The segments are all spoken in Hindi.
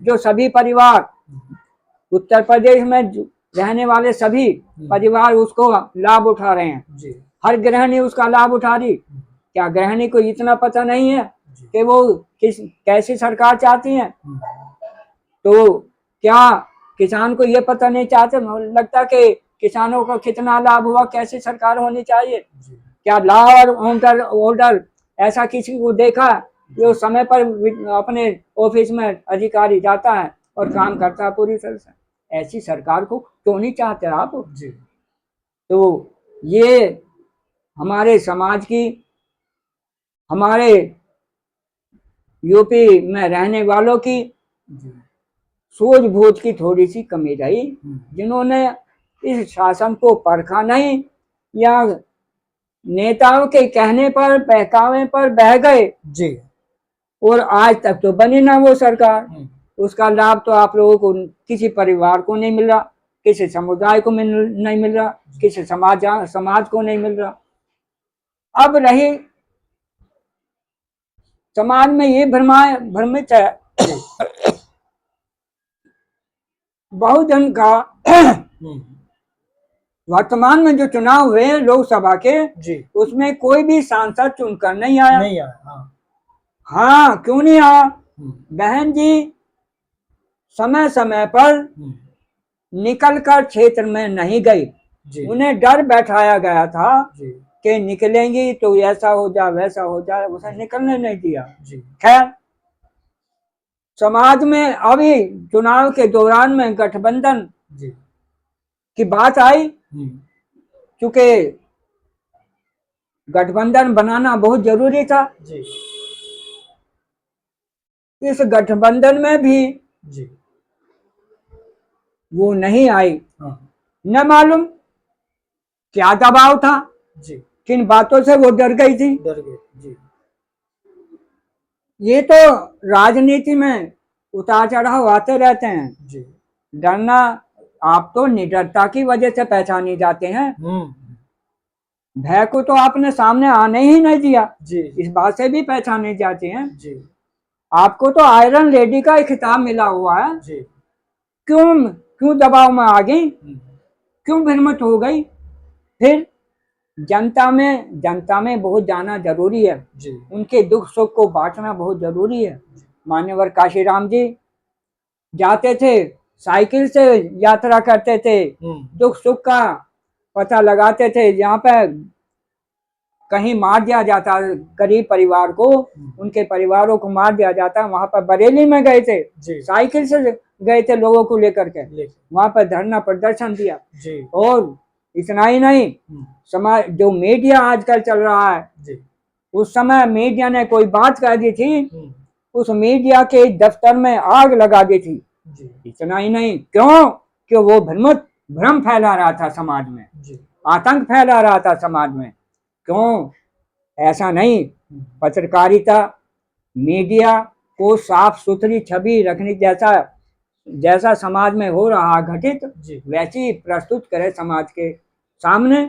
जो सभी परिवार उत्तर प्रदेश में रहने वाले सभी परिवार उसको लाभ उठा रहे हैं जी। हर गृहिणी उसका लाभ उठा रही। क्या गृहिणी को इतना पता नहीं है कि वो कैसी सरकार चाहती है? तो क्या किसान को ये पता नहीं चाहते लगता कि किसानों को कितना लाभ हुआ, कैसी सरकार होनी चाहिए? क्या लॉ और ऑर्डर ऐसा किसी को देखा जो समय पर अपने ऑफिस में अधिकारी जाता है और काम करता है पूरी तरह से? ऐसी सरकार को क्यों नहीं चाहते आप जी? तो ये हमारे समाज की, हमारे यूपी में रहने वालों की सूझबूझ की थोड़ी सी कमी रही, जिन्होंने इस शासन को परखा नहीं या नेताओं के कहने पर बहकावे पर बह गए जी। और आज तक तो बनी ना वो सरकार। उसका लाभ तो आप लोगों को किसी परिवार को नहीं मिल रहा, किसी समुदाय को नहीं मिल रहा, किसी समाज को नहीं मिल रहा। अब रही समाज में ये भ्रमित है बहुजन का वर्तमान में जो चुनाव हुए लोकसभा के जी। उसमें कोई भी सांसद चुनकर नहीं आया। हाँ। हाँ, क्यों नहीं आया? बहन जी समय समय पर निकलकर क्षेत्र में नहीं गई, उन्हें डर बैठाया गया था कि निकलेंगी तो ऐसा हो जाए वैसा हो जाए, उसे निकलने नहीं दिया। खैर समाज में अभी चुनाव के दौरान में गठबंधन की बात आई, क्योंकि गठबंधन बनाना बहुत जरूरी था। इस गठबंधन में भी वो नहीं आई। न मालूम क्या दबाव था, किन बातों से वो डर गई थी। ये तो राजनीति में उतार चढ़ाव आते रहते हैं। डरना आप तो निडरता की वजह से पहचाने जाते हैं। भय को तो आपने सामने आने ही नहीं दिया, इस बात से भी पहचाने जाते हैं। आपको तो आयरन लेडी का खिताब मिला हुआ है, क्यों दबाव में आ गई, क्यों भ्रमित हो गई? फिर जनता में बहुत जाना जरूरी है, उनके दुख सुख को बांटना बहुत जरूरी है। मान्यवर काशीराम जी जाते थे, साइकिल से यात्रा करते थे, दुख सुख का पता लगाते थे। जहाँ पे कहीं मार दिया जाता गरीब परिवार को, उनके परिवारों को मार दिया जाता, वहां पर बरेली में गए थे, साइकिल से गए थे लोगों को लेकर के, वहां पर धरना प्रदर्शन दिया। और इतना ही नहीं, समाज जो मीडिया आजकल चल रहा है, उस समय मीडिया ने कोई बात कह दी थी, उस मीडिया के दफ्तर में आग लगा दी थी। इतना ही नहीं, क्यों वो भ्रम फैला रहा था समाज में, आतंक फैला रहा था समाज में। क्यों? ऐसा नहीं, पत्रकारिता मीडिया को साफ सुथरी छवि रखनी, जैसा समाज में हो रहा घटित वैसी प्रस्तुत करे समाज के सामने,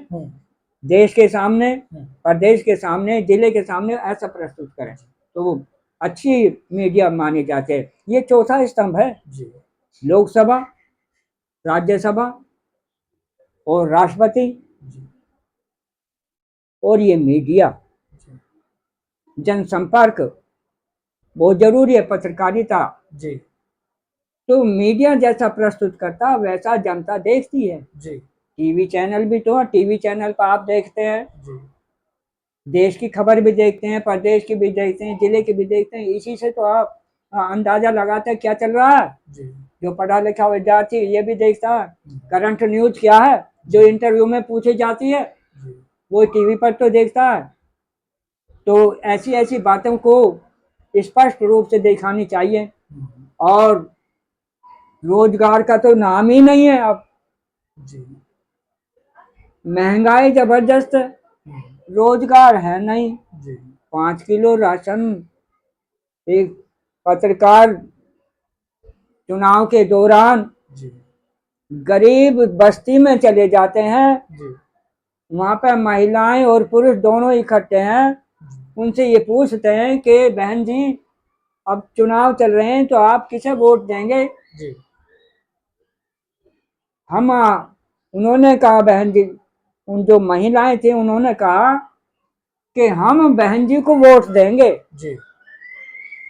देश के सामने, प्रदेश के सामने, जिले के सामने, ऐसा प्रस्तुत करें तो अच्छी मीडिया माने जाते हैं। ये चौथा स्तंभ है, लोकसभा, राज्यसभा और राष्ट्रपति और ये मीडिया। जनसंपर्क बहुत जरूरी है, पत्रकारिता। तो मीडिया जैसा प्रस्तुत करता वैसा जनता देखती है। टीवी चैनल भी तो है, टीवी चैनल पर आप देखते हैं, देश की खबर भी देखते हैं, प्रदेश की भी देखते हैं, जिले की भी देखते हैं। इसी से तो आप अंदाजा लगाते हैं क्या चल रहा है। जो पढ़ा लिखा विद्यार्थी ये भी देखता है करंट न्यूज क्या है, जो इंटरव्यू में पूछी जाती है वो टीवी पर तो देखता है। तो ऐसी ऐसी बातों को स्पष्ट रूप से दिखानी चाहिए। और रोजगार का तो नाम ही नहीं है अब, महंगाई जबरदस्त, रोजगार है नहीं। 5 किलो राशन एक पत्रकार चुनाव के दौरान गरीब बस्ती में चले जाते हैं, वहां पर महिलाएं और पुरुष दोनों इकट्ठे हैं, उनसे ये पूछते हैं कि बहन जी अब चुनाव चल रहे हैं तो आप किसे वोट देंगे जी। हम उन्होंने कहा बहन जी, उन जो महिलाएं थी उन्होंने कहा कि हम बहन जी को वोट देंगे जी।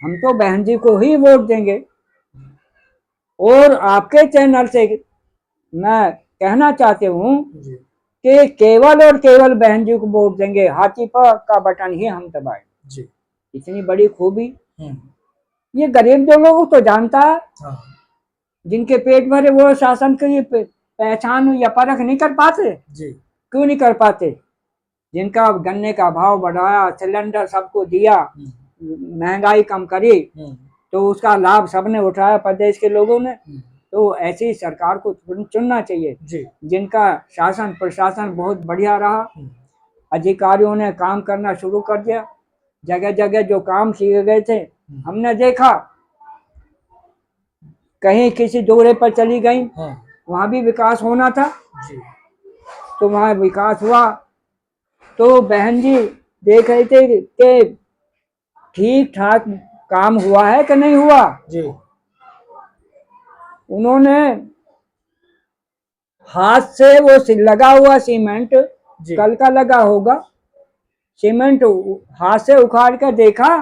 हम तो बहन जी को ही वोट देंगे। और आपके चैनल से मैं कहना चाहती हूँ कि केवल और केवल बहन जी को वोट देंगे, हाथी पर का बटन ही हम दबाए जी। इतनी बड़ी खूबी। ये गरीब जो लोग तो जानता है, जिनके पेट भरे वो शासन की पहचान या परख नहीं कर पाते जी। क्यों नहीं कर पाते? जिनका गन्ने का भाव बढ़ाया, सिलेंडर सबको दिया, महंगाई कम करी, तो उसका लाभ सबने उठाया प्रदेश के लोगों ने। तो ऐसी सरकार को चुनना चाहिए जी। जिनका शासन प्रशासन बहुत बढ़िया रहा, अधिकारियों ने काम करना शुरू कर दिया, जगह जगह जो काम किए गए थे हमने देखा, कहीं किसी दौरे पर चली गई वहां भी विकास होना था जी। तो वहां विकास हुआ। तो बहन जी देख रहे थे कि ठीक ठाक काम हुआ है कि नहीं हुआ जी। उन्होंने हाथ से वो लगा हुआ सीमेंट, कल का लगा होगा सीमेंट, हाथ से उखाड़ कर देखा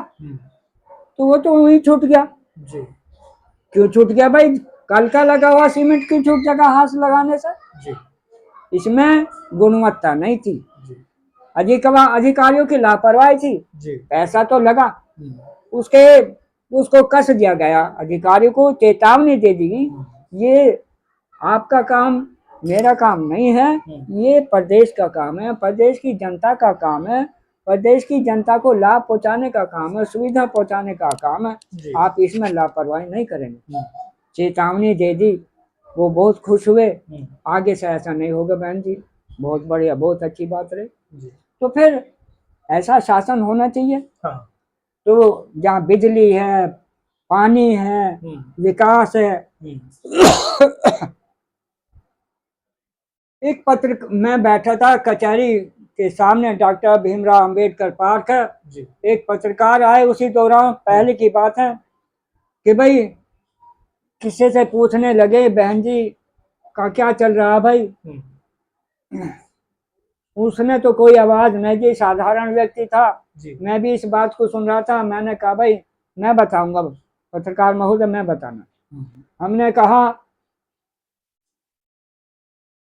तो वो तो वहीं छूट गया जी। क्यों छूट गया भाई? कल का लगा हुआ सीमेंट क्यों छूट जाएगा हाथ से लगाने से? जी। इसमें गुणवत्ता नहीं थी जी। अधिकारियों की लापरवाही थी जी। पैसा तो लगा, उसको कस दिया गया, अधिकारी को चेतावनी दे दी ये आपका काम मेरा काम नहीं है, ये प्रदेश का काम है, प्रदेश की जनता का काम है, प्रदेश की जनता को लाभ पहुंचाने का काम है, सुविधा पहुंचाने का काम है, आप इसमें लापरवाही नहीं करेंगे। चेतावनी दे दी, वो बहुत खुश हुए, आगे से ऐसा नहीं होगा बहन जी, बहुत बढ़िया, बहुत अच्छी बात रही। तो फिर ऐसा शासन होना चाहिए। तो जहाँ बिजली है, पानी है, विकास है। एक पत्र में बैठा था कचहरी के सामने, डॉक्टर भीमराव अंबेडकर पार्क है, एक पत्रकार आए उसी दौरान, पहले की बात है कि भाई किसी से पूछने लगे बहन जी का क्या चल रहा भाई, उसने तो कोई आवाज नहीं दी, साधारण व्यक्ति था, मैं भी इस बात को सुन रहा था। मैंने कहा भाई मैं बताऊंगा पत्रकार महोदय, मैं बताना। हमने कहा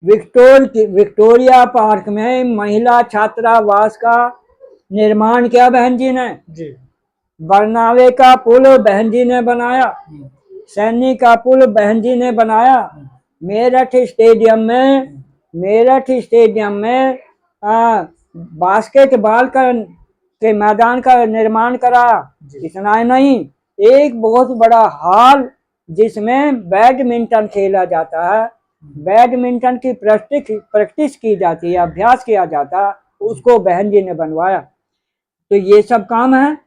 विक्टोरिया पार्क में महिला छात्रावास का निर्माण किया बहन जी ने, बरनावे का पुल बहन जी ने बनाया, सैनिक का पुल बहन जी ने बनाया, मेरठ स्टेडियम में बास्केटबॉल के मैदान का निर्माण कराया। इतना ही नहीं, एक बहुत बड़ा हॉल जिसमें बैडमिंटन खेला जाता है, बैडमिंटन की प्रैक्टिस की जाती है, अभ्यास किया जाता है, उसको बहन जी ने बनवाया। तो ये सब काम है,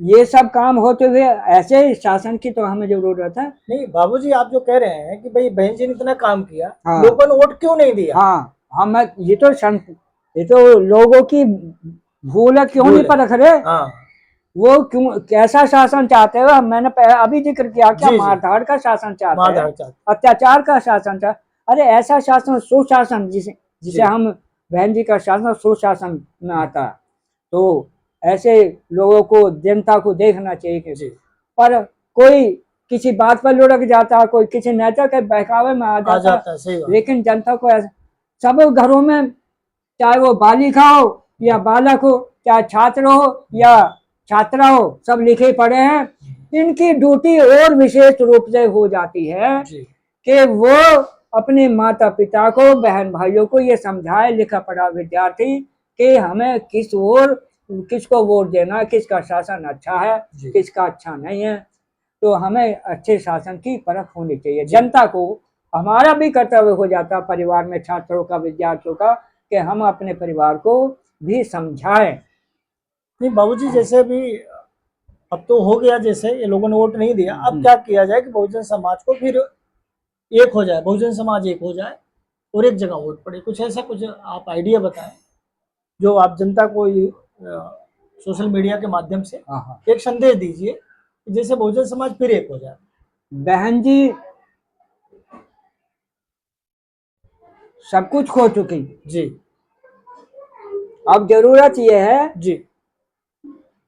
ये सब काम होते हुए ऐसे शासन की तो हमें जरूरत है। नहीं बाबूजी, आप जो कह रहे हैं कि भाई बहन जी ने इतना काम किया, लोगों ने वोट क्यों नहीं दिया? हाँ, हम ये तो लोगों की भूल है, क्यों नहीं परख रहे? वो क्यों, कैसा शासन चाहते हो? मैंने अभी जिक्र किया, क्या मारधाड़ का शासन चाहते हैं, अत्याचार का शासन चाहते? अरे ऐसा शासन, सुशासन, जिसे हम बहन जी का शासन सुशासन में आता है। तो ऐसे लोगों को, जनता को देखना चाहिए। पर कोई किसी बात पर लुढ़क जाता, कोई किसी नेता के बहकावे में आ जाता, लेकिन जनता को ऐसा, सब घरों में चाहे वो बालिका हो या बालक हो, चाहे छात्र हो या छात्रा हो, सब लिखे पड़े हैं। इनकी ड्यूटी और विशेष रूप से हो जाती है कि वो अपने माता पिता को, बहन भाइयों को ये समझाए, लिखा पढ़ा विद्यार्थी, कि हमें किसको वोट देना, किसका शासन अच्छा है, किसका अच्छा नहीं है। तो हमें अच्छे शासन की परख होनी चाहिए। जनता को हमारा भी कर्तव्य हो जाता परिवार में छात्रों का, विद्यार्थियों का, कि हम अपने परिवार को भी समझाएं। नहीं बाबूजी, जैसे भी अब तो हो गया, जैसे ये लोगों ने वोट नहीं दिया, अब क्या किया जाए कि बहुजन समाज को फिर एक हो जाए, बहुजन समाज एक हो जाए और एक जगह वोट पड़े? कुछ ऐसा, कुछ आप आइडिया बताएं जो आप जनता को सोशल मीडिया के माध्यम से एक संदेश दीजिए जैसे बहुजन समाज फिर एक हो जाए। बहन जी सब कुछ खो चुकी, जी अब जरूरत यह है जी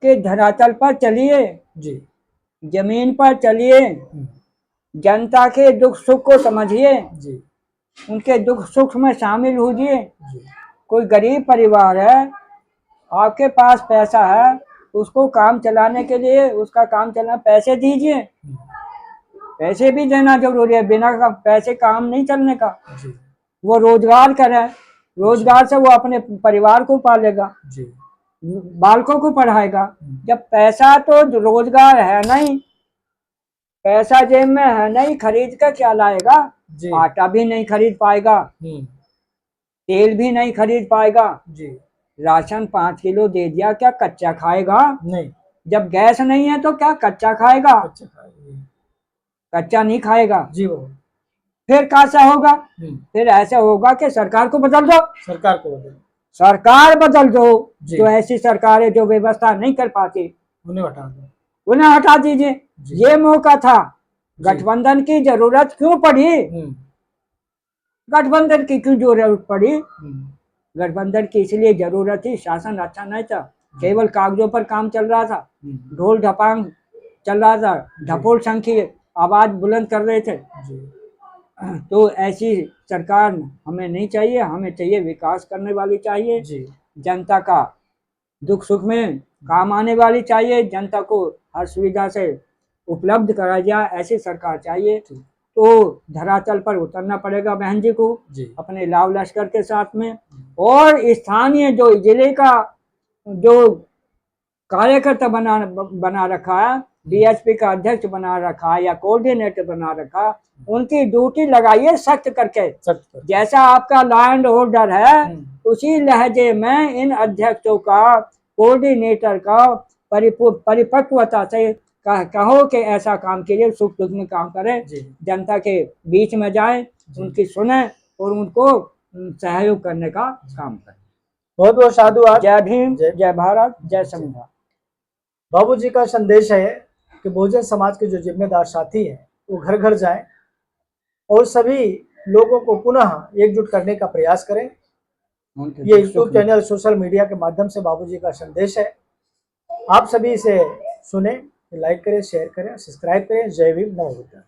कि धरातल पर चलिए, जी जमीन पर चलिए, जनता के दुख सुख को समझिए, जी उनके दुख सुख में शामिल होइए। जी कोई गरीब परिवार है, आपके पास पैसा है, उसको काम चलाने के लिए, उसका काम चलाना, पैसे दीजिए। पैसे भी देना जरूरी है, बिना पैसे काम नहीं चलने का। जी वो रोजगार करे, रोजगार से वो अपने परिवार को पालेगा, जी बालकों को पढ़ाएगा। जब पैसा तो रोजगार है नहीं, पैसा जेब में है नहीं, खरीद कर क्या लाएगा? जी आटा भी नहीं खरीद पाएगा, तेल भी नहीं खरीद पाएगा। जी राशन 5 किलो दे दिया, क्या कच्चा खाएगा? नहीं, जब गैस नहीं है तो क्या कच्चा खाएगा? अच्छा कच्चा नहीं खाएगा। जी वो फिर कैसा होगा? फिर ऐसा होगा कि सरकार को बदल दो, सरकार को बदल, सरकार बदल दो। जी। जो ऐसी सरकार है जो व्यवस्था नहीं कर पाती, उन्हें हटा दो, उन्हें हटा दीजिए। ये मौका था, गठबंधन की जरूरत क्यों पड़ी? गठबंधन की क्यों जरूरत पड़ी? गठबंधन की इसलिए जरूरत थी, शासन अच्छा नहीं था, केवल कागजों पर काम चल रहा था, ढोल ढपांग चल रहा था, ढपोल संघ की आवाज बुलंद कर रहे थे। तो ऐसी सरकार हमें नहीं चाहिए, हमें चाहिए विकास करने वाली चाहिए, जनता का दुख सुख में काम आने वाली चाहिए, जनता को हर सुविधा से उपलब्ध कराया जाए, ऐसी सरकार चाहिए। तो धरातल पर उतरना पड़ेगा बहन जी को, अपने लाव लश्कर के साथ में, और स्थानीय जो जिले का जो कार्यकर्ता बना रखा है, डीएसपी का अध्यक्ष बना रखा है या कोऑर्डिनेटर बना रखा, उनकी ड्यूटी लगाइए सख्त करके। जैसा आपका लैंड ऑर्डर है, उसी लहजे में इन अध्यक्षों का, कोऑर्डिनेटर का परिपक्वता से कहो कि ऐसा काम कीजिए, सुख दुख में काम करें, जनता के बीच में जाए, उनकी सुने और उनको सहयोग करने का काम करें। बहुत बहुत साधुवाद। जय भीम, जय भारत, जय संविधान। बाबूजी का संदेश है कि बहुजन समाज के जो जिम्मेदार साथी हैं वो घर घर जाएं और सभी लोगों को पुनः एकजुट करने का प्रयास करें। ये यूट्यूब चैनल, सोशल मीडिया के माध्यम से बाबूजी का संदेश है, आप सभी इसे सुने, लाइक करें, शेयर करें, सब्सक्राइब करें। जय भीम, नमो बुद्धाय।